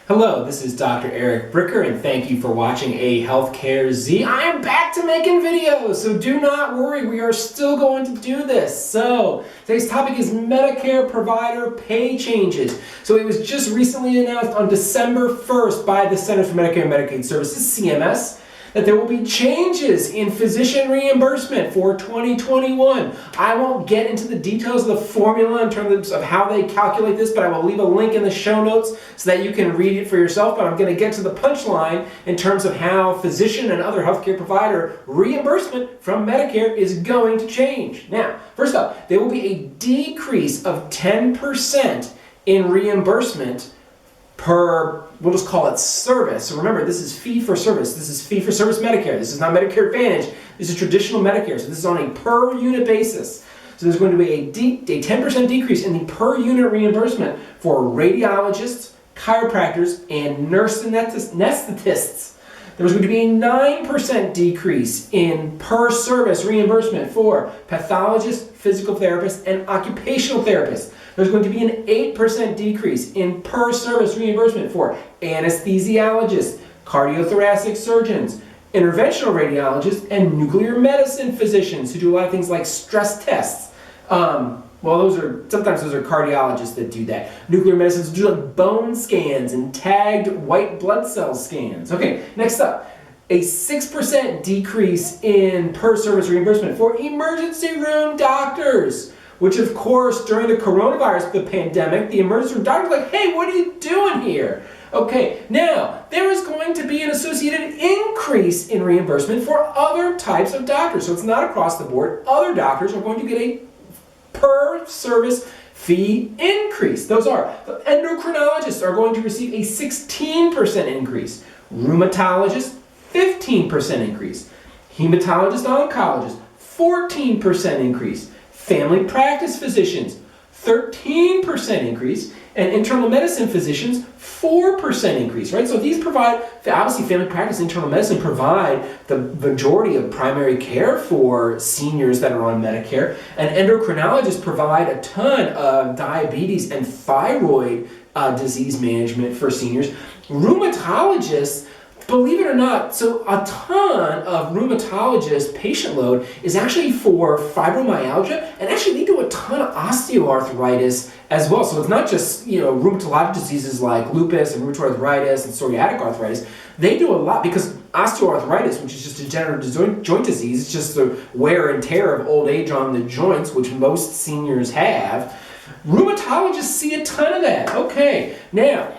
Hello, this is Dr. Eric Bricker, and thank you for watching A Healthcare Z. I am back to making videos, so do not worry, we are still going to do this. So, today's topic is Medicare provider pay changes. So it was just recently announced on December 1st by the Centers for Medicare and Medicaid Services, CMS, that there will be changes in physician reimbursement for 2021. I won't get into the details of the formula in terms of how they calculate this, but I will leave a link in the show notes so that you can read it for yourself. But I'm going to get to the punchline in terms of how physician and other healthcare provider reimbursement from Medicare is going to change. Now, first up, there will be a decrease of 10% in reimbursement per, we'll just call it service. So remember, this is fee-for-service. This is fee-for-service Medicare. This is not Medicare Advantage. This is traditional Medicare. So this is on a per-unit basis. So there's going to be a 10% decrease in the per-unit reimbursement for radiologists, chiropractors, and nurse anesthetists. There's going to be a 9% decrease in per-service reimbursement for pathologists, physical therapists, and occupational therapists. There's going to be an 8% decrease in per-service reimbursement for anesthesiologists, cardiothoracic surgeons, interventional radiologists, and nuclear medicine physicians who do a lot of things like stress tests. Sometimes those are cardiologists that do that. Nuclear medicines do like bone scans and tagged white blood cell scans. Okay, next up, a 6% decrease in per-service reimbursement for emergency room doctors. Which, of course, during the coronavirus, the pandemic, the emergency room doctors were like, hey, what are you doing here? Okay, now, there is going to be an associated increase in reimbursement for other types of doctors. So it's not across the board. Other doctors are going to get a per-service fee increase. Those are, the endocrinologists are going to receive a 16% increase. Rheumatologists, 15% increase. Hematologists, oncologists, 14% increase. Family practice physicians, 13% increase, and internal medicine physicians, 4% increase, right? So these provide, obviously family practice and internal medicine provide the majority of primary care for seniors that are on Medicare, and endocrinologists provide a ton of diabetes and thyroid disease management for seniors. Rheumatologists, believe it or not, so a ton of rheumatologist patient load is actually for fibromyalgia, and actually they do a ton of osteoarthritis as well. So it's not just, rheumatologic diseases like lupus and rheumatoid arthritis and psoriatic arthritis. They do a lot because osteoarthritis, which is just a degenerative joint disease, it's just the wear and tear of old age on the joints, which most seniors have. Rheumatologists see a ton of that. Okay, now,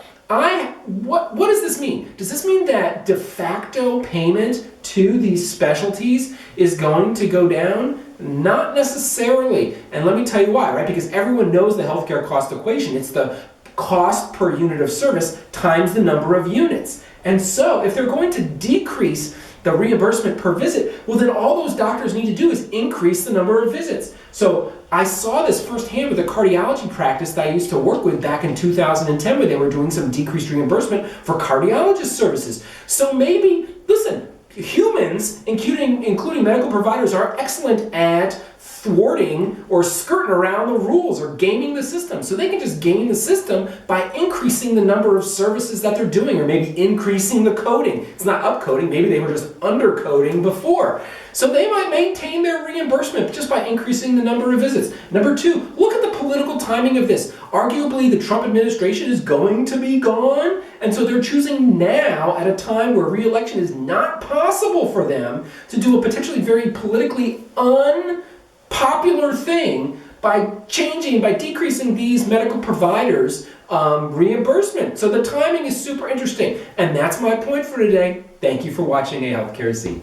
what does this mean? Does this mean that de facto payment to these specialties is going to go down? Not necessarily. And let me tell you why, right? Because everyone knows the healthcare cost equation. It's the cost per unit of service times the number of units. And so if they're going to decrease the reimbursement per visit, well then all those doctors need to do is increase the number of visits. So I saw this firsthand with a cardiology practice that I used to work with back in 2010 when they were doing some decreased reimbursement for cardiologist services. So maybe, listen, humans, including medical providers, are excellent at thwarting or skirting around the rules or gaming the system. So they can just game the system by increasing the number of services that they're doing, or maybe increasing the coding. It's not upcoding, maybe they were just undercoding before. So they might maintain their reimbursement just by increasing the number of visits. Number two, look at the political timing of this. Arguably, the Trump administration is going to be gone, and so they're choosing now at a time where re-election is not possible for them to do a potentially very politically unpopular thing by decreasing these medical providers' reimbursement. So the timing is super interesting. And that's my point for today. Thank you for watching A Healthcare Z.